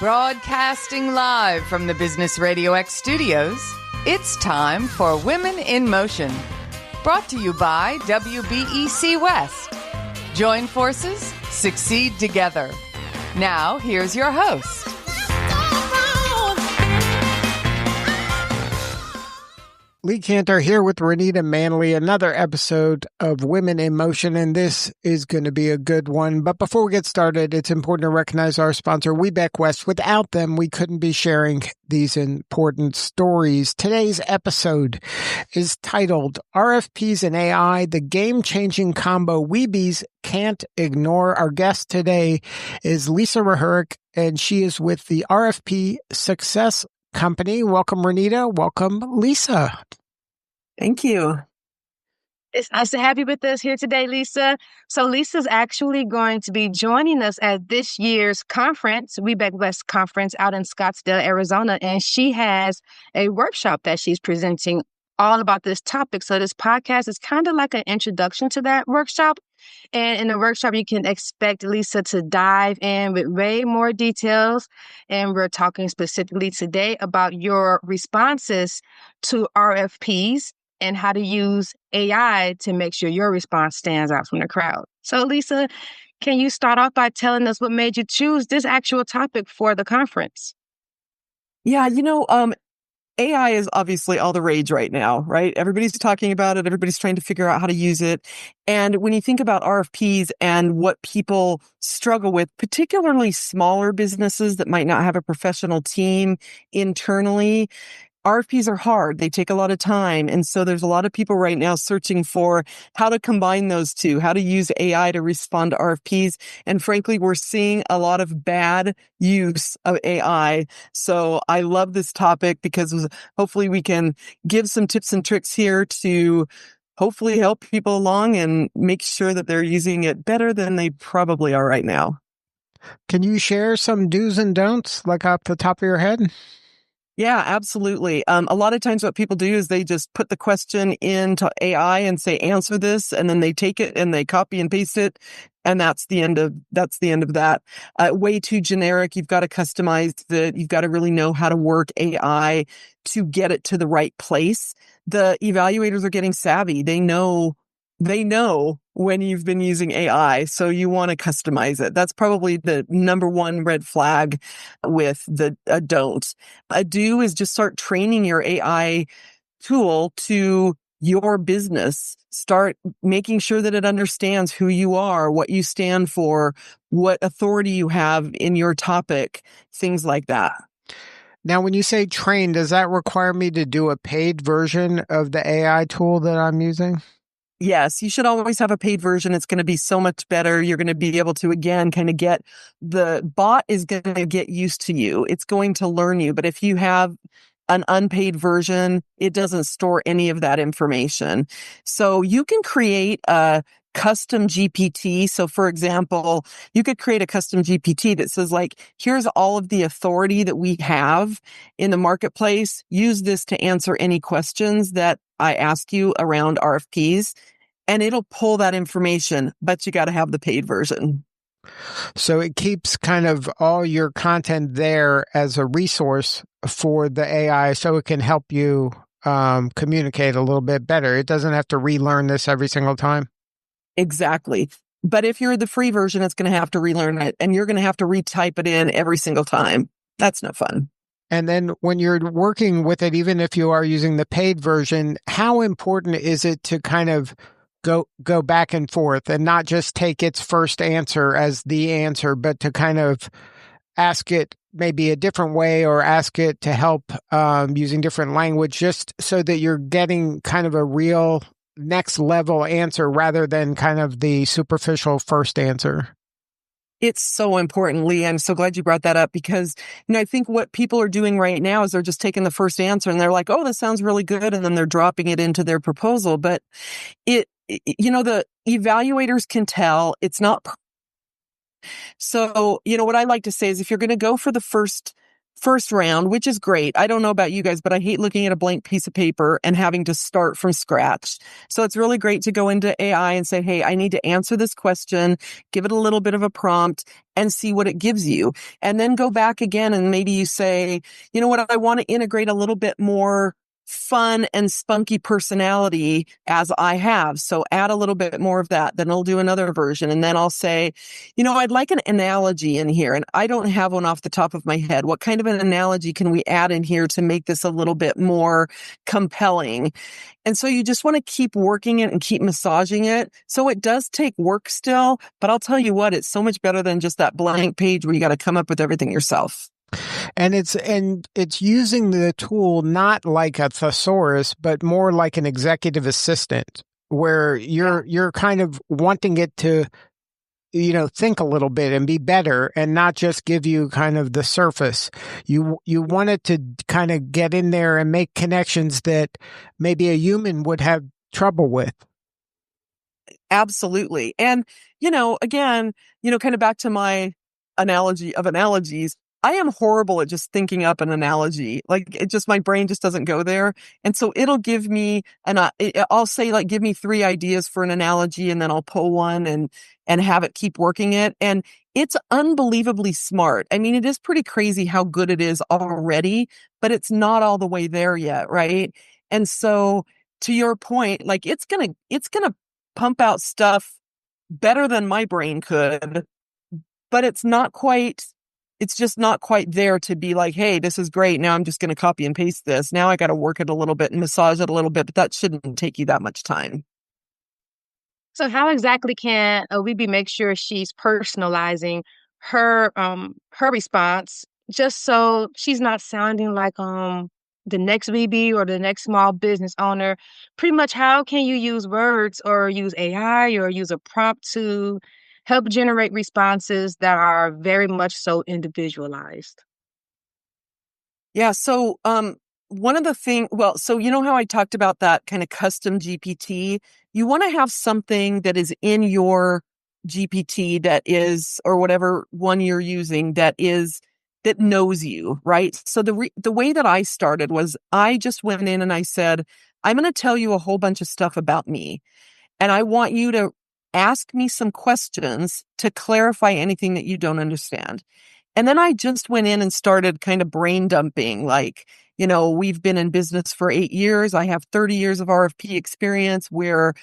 Broadcasting live from the Business Radio X studios, it's time for Women in Motion. Brought to you by WBEC West. Join forces, succeed together. Now, here's your host. Lee Kantor here with Renita, Manley, another episode of Women in Motion, and this is going to be a good one. But before we get started, it's important to recognize our sponsor, WBEC West. Without them, we couldn't be sharing these important stories. Today's episode is titled RFPs and AI, the game-changing combo Weebies can't ignore. Our guest today is Lisa Rehurek, and she is with the RFP Success Company. Welcome, Renita. Welcome, Lisa. Thank you. It's nice to have you with us here today, Lisa. So Lisa's actually going to be joining us at this year's conference, WBEC West Conference out in Scottsdale, Arizona, and she has a workshop that she's presenting all about this topic. So this podcast is kind of like an introduction to that workshop. And in the workshop, you can expect Lisa to dive in with way more details. And we're talking specifically today about your responses to RFPs and how to use AI to make sure your response stands out from the crowd. So, Lisa, can you start off by telling us what made you choose this actual topic for the conference? Yeah, AI is obviously all the rage right now, right? Everybody's talking about it. Everybody's trying to figure out how to use it. And when you think about RFPs and what people struggle with, particularly smaller businesses that might not have a professional team internally, RFPs are hard. They take a lot of time. And so there's a lot of people right now searching for how to combine those two, how to use AI to respond to RFPs. And frankly, we're seeing a lot of bad use of AI. So I love this topic because hopefully we can give some tips and tricks here to hopefully help people along and make sure that they're using it better than they probably are right now. Can you share some do's and don'ts, like off the top of your head? Yeah, absolutely. A lot of times what people do is they just put the question into AI and say, answer this, and then they take it and they copy and paste it. And that's the end of that. Way too generic. You've got to customize it. You've got to really know how to work AI to get it to the right place. The evaluators are getting savvy. They know when you've been using AI, so you want to customize it. That's probably the number one red flag with the don't. A do is just start training your AI tool to your business. Start making sure that it understands who you are, what you stand for, what authority you have in your topic, things like that. Now, when you say train, does that require me to do a paid version of the AI tool that I'm using? Yes, you should always have a paid version. It's going to be so much better. You're going to be able to, again, kind of the bot is going to get used to you. It's going to learn you. But if you have an unpaid version, it doesn't store any of that information. So you can create a custom GPT. So for example, you could create a custom GPT that says like, here's all of the authority that we have in the marketplace. Use this to answer any questions that I ask you around RFPs, and it'll pull that information, but you got to have the paid version. So it keeps kind of all your content there as a resource for the AI so it can help you communicate a little bit better. It doesn't have to relearn this every single time. Exactly. But if you're the free version, it's going to have to relearn it, and you're going to have to retype it in every single time. That's no fun. And then when you're working with it, even if you are using the paid version, how important is it to kind of go back and forth and not just take its first answer as the answer, but to kind of ask it maybe a different way or ask it to help using different language, just so that you're getting kind of a real next level answer rather than kind of the superficial first answer? It's so important, Lee. I'm so glad you brought that up because, I think what people are doing right now is they're just taking the first answer and they're like, oh, this sounds really good. And then they're dropping it into their proposal. But the evaluators can tell it's not. So, what I like to say is if you're going to go for the first first round, which is great. I don't know about you guys, but I hate looking at a blank piece of paper and having to start from scratch. So it's really great to go into AI and say, hey, I need to answer this question, give it a little bit of a prompt and see what it gives you. And then go back again and maybe you say, you know what, I want to integrate a little bit more fun and spunky personality as I have. So add a little bit more of that. Then I'll do another version. And then I'll say, you know, I'd like an analogy in here. And I don't have one off the top of my head. What kind of an analogy can we add in here to make this a little bit more compelling? And so you just want to keep working it and keep massaging it. So it does take work still, but I'll tell you what, it's so much better than just that blank page where you got to come up with everything yourself. And it's using the tool not like a thesaurus, but more like an executive assistant, where you're kind of wanting it to, you know, think a little bit and be better and not just give you kind of the surface. You want it to kind of get in there and make connections that maybe a human would have trouble with. Absolutely. And, you know, again, you know, kind of back to my analogy of analogies, I am horrible at just thinking up an analogy. Like it just, my brain just doesn't go there. And so it'll give me I'll say like, give me 3 ideas for an analogy and then I'll pull one and have it keep working it. And it's unbelievably smart. I mean, it is pretty crazy how good it is already, but it's not all the way there yet. Right. And so to your point, like it's going to pump out stuff better than my brain could, but it's just not quite there to be like, hey, this is great. Now I'm just going to copy and paste this. Now I got to work it a little bit and massage it a little bit, but that shouldn't take you that much time. So how exactly can a WeBe make sure she's personalizing her response just so she's not sounding like the next WeBe or the next small business owner? Pretty much how can you use words or use AI or use a prompt to help generate responses that are very much so individualized? Yeah. So, one of the so you know how I talked about that kind of custom GPT? You want to have something that is in your GPT that is, or whatever one you're using that knows you, right? So the way that I started was I just went in and I said, I'm going to tell you a whole bunch of stuff about me. And I want you to ask me some questions to clarify anything that you don't understand. And then I just went in and started kind of brain dumping, like, you know, we've been in business for 8 years. I have 30 years of RFP experience where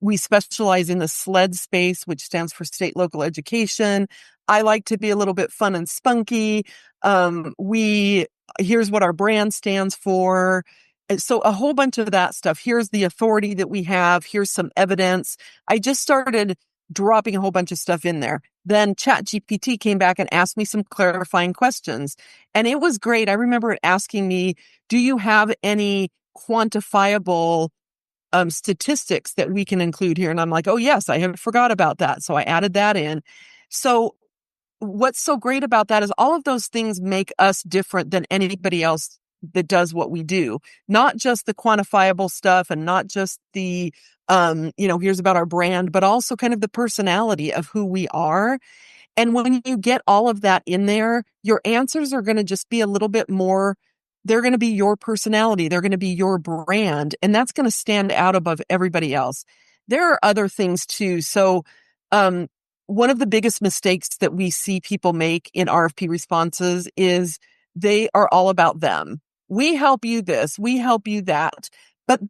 we specialize in the SLED space, which stands for state local education. I like to be a little bit fun and spunky. Here's what our brand stands for. And so a whole bunch of that stuff. Here's the authority that we have. Here's some evidence. I just started dropping a whole bunch of stuff in there. Then ChatGPT came back and asked me some clarifying questions. And it was great. I remember it asking me, do you have any quantifiable statistics that we can include here? And I'm like, oh, yes, I haven't forgot about that. So I added that in. So what's so great about that is all of those things make us different than anybody else that does what we do. Not just the quantifiable stuff and not just the, here's about our brand, but also kind of the personality of who we are. And when you get all of that in there, your answers are going to just be a little bit more, they're going to be your personality. They're going to be your brand. And that's going to stand out above everybody else. There are other things too. So, one of the biggest mistakes that we see people make in RFP responses is they are all about them. We help you this, we help you that. But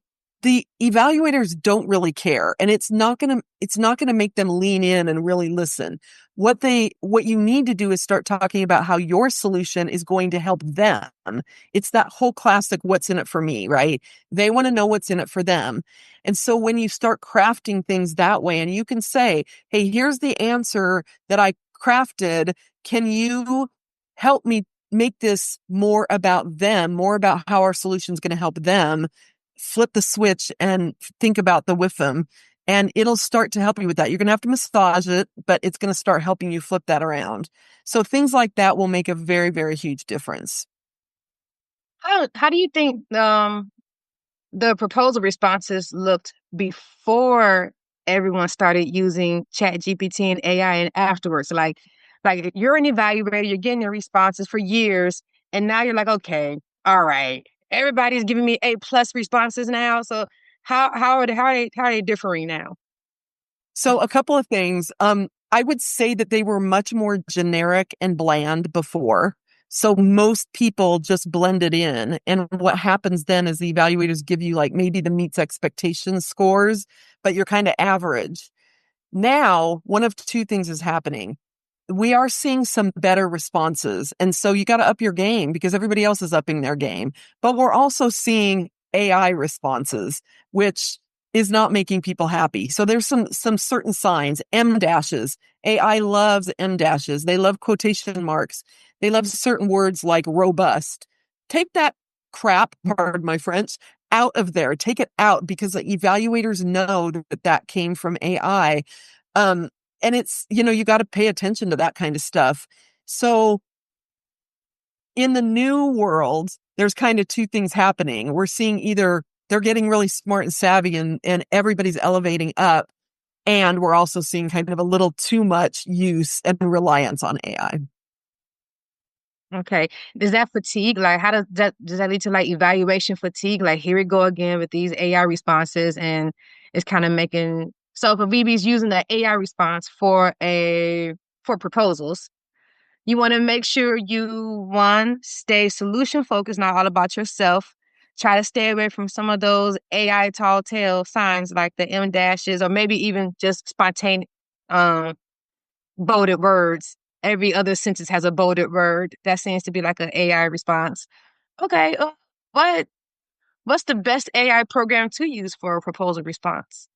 the evaluators don't really care, and it's not going to make them lean in and really listen. What you need to do is start talking about how your solution is going to help them. It's that whole classic what's in it for me, right? They want to know what's in it for them. And so when you start crafting things that way, and you can say, hey, here's the answer that I crafted. Can you help me make this more about them, more about how our solution is going to help them? Flip the switch and think about the WIFM, and it'll start to help you with that. You're going to have to massage it, but it's going to start helping you flip that around. So things like that will make a very, very huge difference. How do you think the proposal responses looked before everyone started using ChatGPT and AI and afterwards? Like Like you're an evaluator, you're getting your responses for years, and now you're like, okay, all right, everybody's giving me A+ responses now. So how are they differing now? So a couple of things. I would say that they were much more generic and bland before. So most people just blended in. And what happens then is the evaluators give you like maybe the meets expectations scores, but you're kind of average. Now, one of two things is happening. We are seeing some better responses. And so you got to up your game because everybody else is upping their game. But we're also seeing AI responses, which is not making people happy. So there's some certain signs, M dashes. AI loves M dashes. They love quotation marks. They love certain words like robust. Take that crap, pardon my French, out of there. Take it out because the evaluators know that that came from AI. And it's, you got to pay attention to that kind of stuff. So in the new world, there's kind of two things happening. We're seeing either they're getting really smart and savvy and everybody's elevating up. And we're also seeing kind of a little too much use and reliance on AI. Okay. Does that fatigue? Like, how does that lead to like evaluation fatigue? Like, here we go again with these AI responses, and it's kind of making so if a VB is using that AI response for proposals, you want to make sure you one stay solution focused, not all about yourself. Try to stay away from some of those AI tall tale signs like the M dashes, or maybe even just spontaneous um, bolded words. Every other sentence has a bolded word. That seems to be like an AI response. Okay, what what's the best AI program to use for a proposal response?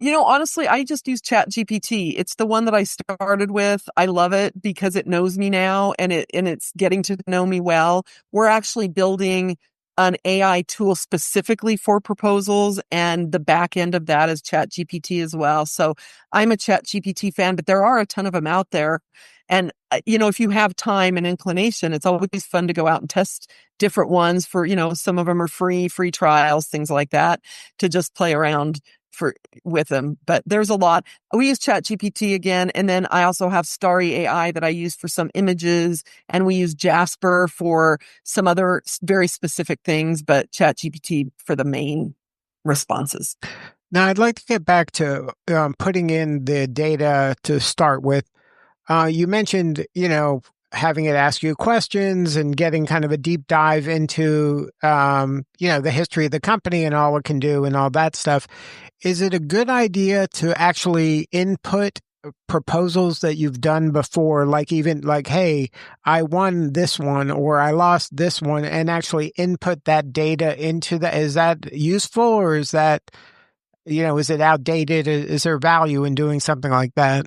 Honestly, I just use Chat GPT. It's the one that I started with. I love it because it knows me now and it's getting to know me well. We're actually building an AI tool specifically for proposals, and the back end of that is Chat GPT as well. So I'm a Chat GPT fan, but there are a ton of them out there. And, if you have time and inclination, it's always fun to go out and test different ones for, some of them are free trials, things like that, to just play around with them. But there's a lot. We use Chat GPT again. And then I also have Starry AI that I use for some images. And we use Jasper for some other very specific things, but Chat GPT for the main responses. Now, I'd like to get back to putting in the data to start with. You mentioned, having it ask you questions and getting kind of a deep dive into, the history of the company and all it can do and all that stuff. Is it a good idea to actually input proposals that you've done before, like even like, hey, I won this one or I lost this one, and actually input that data into that? Is that useful, or is that, is it outdated? Is there value in doing something like that?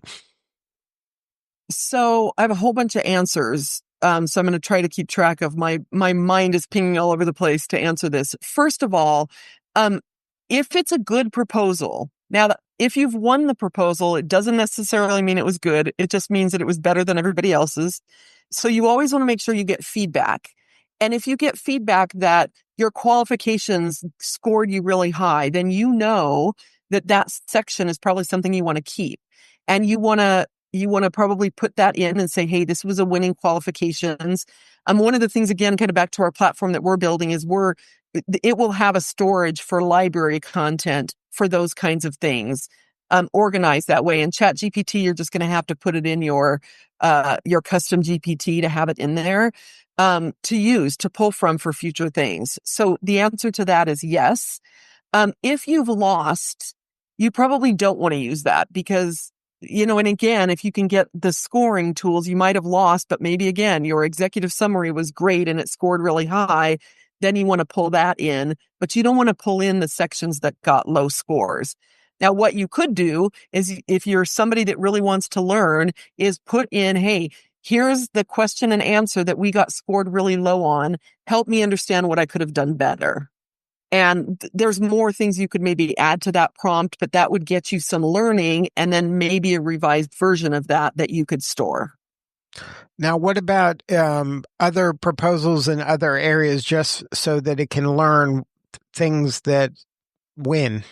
So I have a whole bunch of answers. So I'm going to try to keep track of my mind is pinging all over the place to answer this. First of all, if it's a good proposal, now if you've won the proposal, it doesn't necessarily mean it was good. It just means that it was better than everybody else's. So you always want to make sure you get feedback. And if you get feedback that your qualifications scored you really high, then that section is probably something you want to keep. And you want to probably put that in and say, hey, this was a winning qualifications. One of the things, again, kind of back to our platform that we're building is it will have a storage for library content for those kinds of things, organized that way. In Chat GPT, you're just going to have to put it in your custom GPT to have it in there, to pull from for future things. So the answer to that is yes. If you've lost, you probably don't want to use that because, and again, if you can get the scoring tools, you might have lost, but maybe again, your executive summary was great and it scored really high. Then you want to pull that in, but you don't want to pull in the sections that got low scores. Now, what you could do is if you're somebody that really wants to learn is put in, hey, here's the question and answer that we got scored really low on. Help me understand what I could have done better. And there's more things you could maybe add to that prompt, but that would get you some learning and then maybe a revised version of that you could store. Now, what about other proposals in other areas just so that it can learn things that win?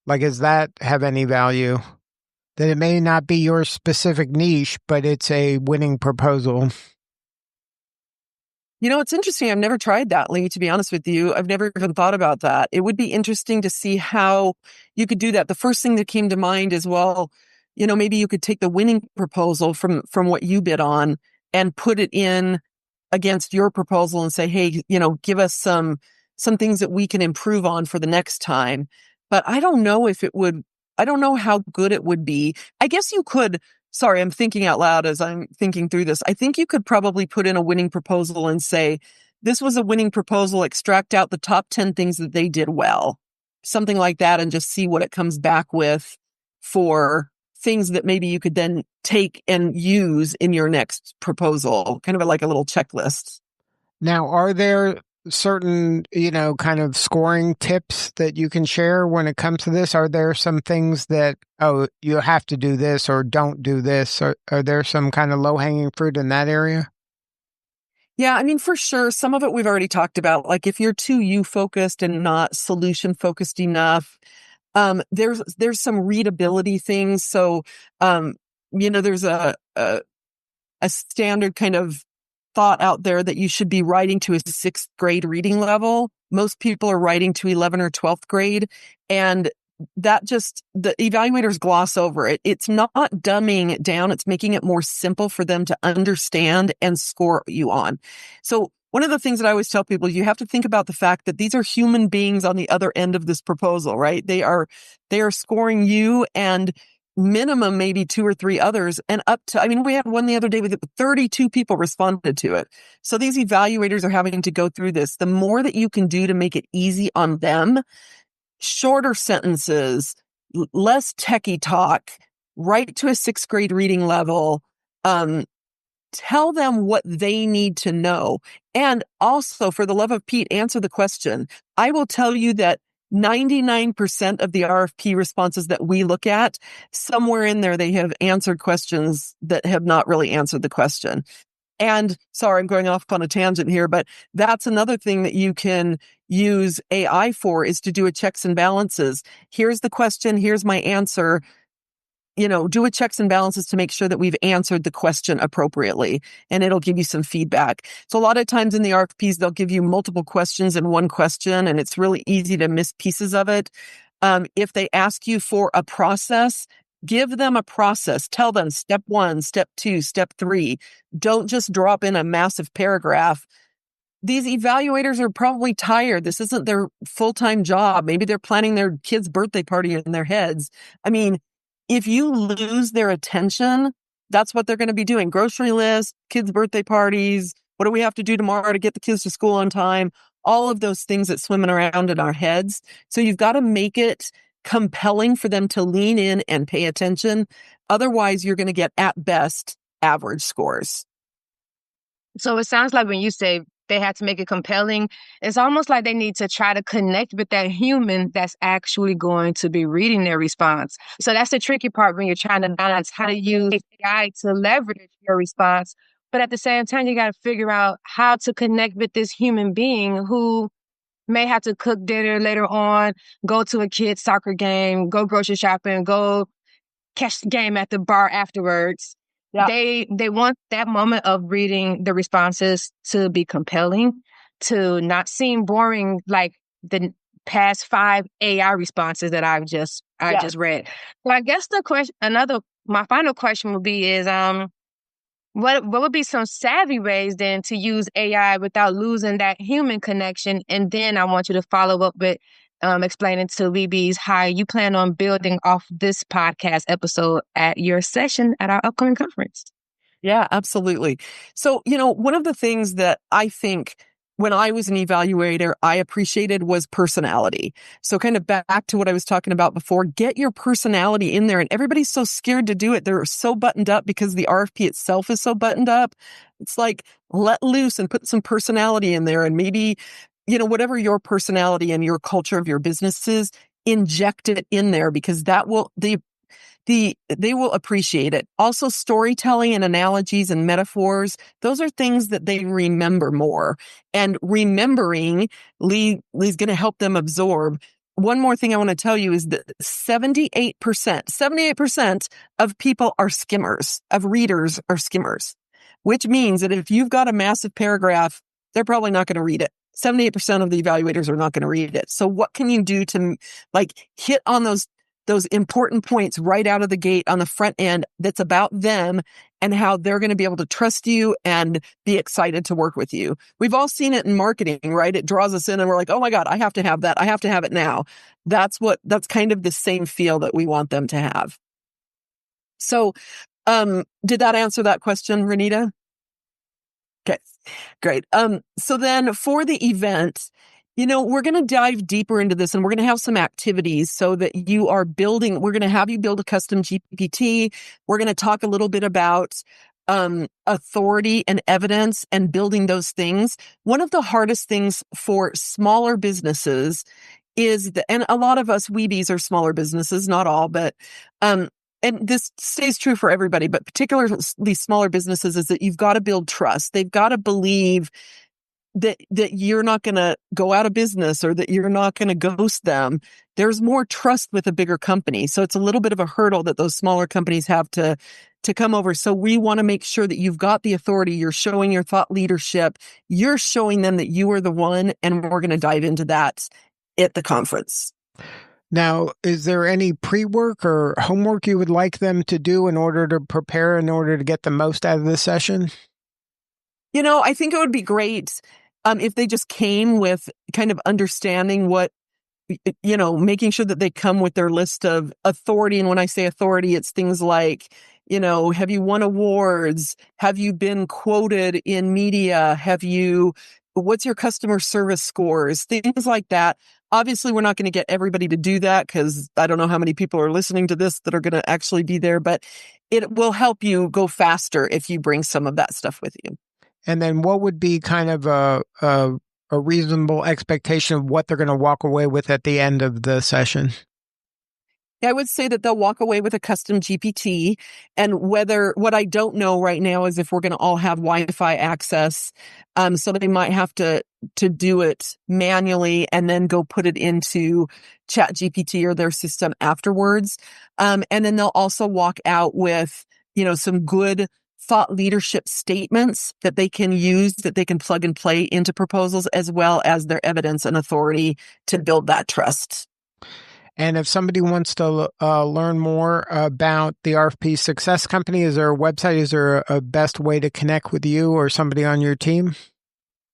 Like, does that have any value? that it may not be your specific niche, but it's a winning proposal. It's interesting. I've never tried that, Lee, to be honest with you. I've never even thought about that. It would be interesting to see how you could do that. The first thing that came to mind is, well, maybe you could take the winning proposal from what you bid on and put it in against your proposal and say, hey, give us some things that we can improve on for the next time. But I don't know I don't know how good it would be. I guess you could. Sorry, I'm thinking out loud as I'm thinking through this. I think you could probably put in a winning proposal and say, this was a winning proposal, extract out the top 10 things that they did well, something like that, and just see what it comes back with for things that maybe you could then take and use in your next proposal, kind of like a little checklist. Now, are there certain, kind of scoring tips that you can share when it comes to this? Are there some things that, you have to do this or don't do this? Are there some kind of low-hanging fruit in that area? Yeah, I mean, for sure. Some of it we've already talked about. Like if you're too you-focused and not solution-focused enough, there's some readability things. So, there's a standard kind of thought out there that you should be writing to a 6th grade reading level. Most people are writing to 11th or 12th grade. And the evaluators gloss over it. It's not dumbing it down. It's making it more simple for them to understand and score you on. So one of the things that I always tell people, you have to think about the fact that these are human beings on the other end of this proposal, right? They are scoring you and minimum maybe 2 or 3 others, and up to, we had one the other day with 32 people responded to it. So these evaluators are having to go through this. The more that you can do to make it easy on them, shorter sentences, less techie talk, right to a 6th grade reading level, tell them what they need to know. And also, for the love of Pete, answer the question. I will tell you that 99% of the RFP responses that we look at, somewhere in there, they have answered questions that have not really answered the question. And sorry, I'm going off on a tangent here, but that's another thing that you can use AI for, is to do a checks and balances. Here's the question. Here's my answer. Do a checks and balances to make sure that we've answered the question appropriately, and it'll give you some feedback. So a lot of times in the RFPs, they'll give you multiple questions in one question, and it's really easy to miss pieces of it. If they ask you for a process, give them a process. Tell them step 1, step 2, step 3. Don't just drop in a massive paragraph. These evaluators are probably tired. This isn't their full-time job. Maybe they're planning their kid's birthday party in their heads. If you lose their attention, that's what they're going to be doing. Grocery list, kids' birthday parties. What do we have to do tomorrow to get the kids to school on time? All of those things that swimming around in our heads. So you've got to make it compelling for them to lean in and pay attention. Otherwise, you're going to get, at best, average scores. So it sounds like when you say they had to make it compelling, it's almost like they need to try to connect with that human that's actually going to be reading their response. So that's the tricky part when you're trying to balance how to use AI to leverage your response. But at the same time, you got to figure out how to connect with this human being who may have to cook dinner later on, go to a kid's soccer game, go grocery shopping, go catch the game at the bar afterwards. Yeah. They want that moment of reading the responses to be compelling, to not seem boring like the past 5 AI responses that I just read. So I guess my final question would be is what would be some savvy ways then to use AI without losing that human connection? And then I want you to follow up with explaining to VBs how you plan on building off this podcast episode at your session at our upcoming conference. Yeah, absolutely. So, one of the things that I think when I was an evaluator, I appreciated was personality. So kind of back to what I was talking about before, get your personality in there. And everybody's so scared to do it. They're so buttoned up because the RFP itself is so buttoned up. It's like, let loose and put some personality in there, and maybe whatever your personality and your culture of your business is, inject it in there, because they will appreciate it. Also, storytelling and analogies and metaphors, those are things that they remember more. And remembering, Lee's going to help them absorb. one more thing I want to tell you is that 78% of people are skimmers, of readers are skimmers, which means that if you've got a massive paragraph, they're probably not going to read it. 78% of the evaluators are not going to read it. So what can you do to hit on those important points right out of the gate on the front end that's about them and how they're going to be able to trust you and be excited to work with you. We've all seen it in marketing, right? It draws us in and we're like, oh my God, I have to have that. I have to have it now. That's kind of the same feel that we want them to have. So, did that answer that question, Renita? Okay, great. So then for the event, we're going to dive deeper into this and we're going to have some activities so that we're going to have you build a custom GPT. We're going to talk a little bit about authority and evidence and building those things. One of the hardest things for smaller businesses and a lot of us weebies are smaller businesses, not all, but, and this stays true for everybody, but particularly smaller businesses, is that you've got to build trust. They've got to believe that you're not going to go out of business or that you're not going to ghost them. There's more trust with a bigger company. So it's a little bit of a hurdle that those smaller companies have to come over. So we want to make sure that you've got the authority. You're showing your thought leadership. You're showing them that you are the one. And we're going to dive into that at the conference. Now, is there any pre-work or homework you would like them to do in order to prepare, in order to get the most out of the session? I think it would be great if they just came with kind of understanding making sure that they come with their list of authority. And when I say authority, it's things like, have you won awards? Have you been quoted in media? What's your customer service scores? Things like that. Obviously, we're not going to get everybody to do that because I don't know how many people are listening to this that are going to actually be there, but it will help you go faster if you bring some of that stuff with you. And then what would be kind of a reasonable expectation of what they're going to walk away with at the end of the session? I would say that they'll walk away with a custom GPT. And what I don't know right now is if we're going to all have Wi-Fi access. So they might have to do it manually and then go put it into ChatGPT or their system afterwards. And then they'll also walk out with, some good thought leadership statements that they can use, that they can plug and play into proposals, as well as their evidence and authority to build that trust. And if somebody wants to learn more about the RFP Success Company, is there a website? Is there a best way to connect with you or somebody on your team?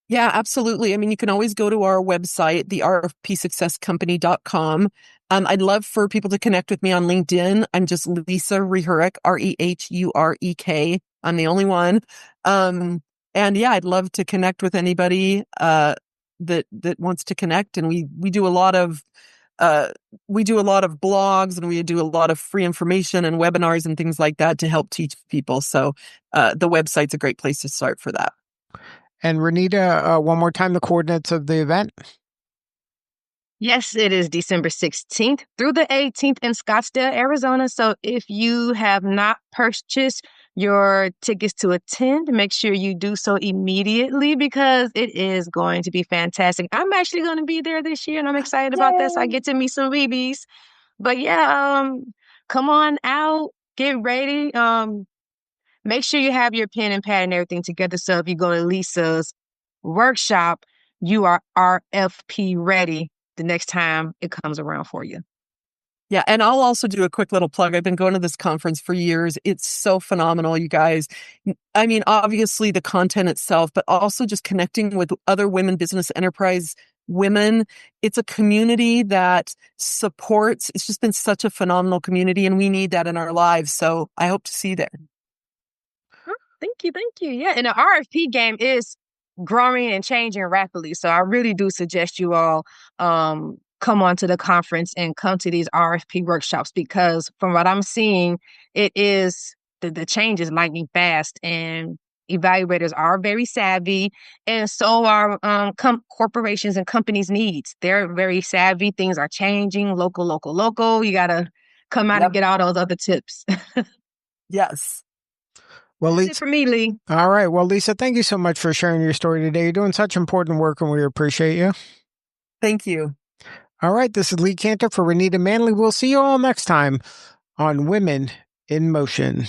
Yeah, absolutely. I mean, you can always go to our website, therfpsuccesscompany.com. I'd love for people to connect with me on LinkedIn. I'm just Lisa Rehurek, Rehurek. I'm the only one. And yeah, I'd love to connect with anybody that wants to connect. And we do a lot of blogs, and we do a lot of free information and webinars and things like that to help teach people. So the website's a great place to start for that. And Renita, one more time, the coordinates of the event. Yes, it is December 16th through the 18th in Scottsdale, Arizona. So if you have not purchased your tickets to attend, make sure you do so immediately because it is going to be fantastic. I'm actually going to be there this year and I'm excited about that. So I get to meet some weebies. But yeah, come on out, get ready. Make sure you have your pen and pad and everything together. So if you go to Lisa's workshop, you are RFP ready the next time it comes around for you. Yeah. And I'll also do a quick little plug. I've been going to this conference for years. It's so phenomenal, you guys. I mean, obviously the content itself, but also just connecting with other women business enterprise women. It's a community that supports. It's just been such a phenomenal community, and we need that in our lives. So I hope to see you there. Thank you. Yeah. And the RFP game is growing and changing rapidly. So I really do suggest you all come on to the conference and come to these RFP workshops, because from what I'm seeing, it is the change is lightning fast, and evaluators are very savvy, and so are corporations and companies' needs. They're very savvy. Things are changing. Local. You got to come out and get all those other tips. Yes. Well, That's Lisa, it for me, Lee. All right. Well, Lisa, thank you so much for sharing your story today. You're doing such important work, and we appreciate you. Thank you. All right, this is Lee Kantor for Renita Manley. We'll see you all next time on Women in Motion.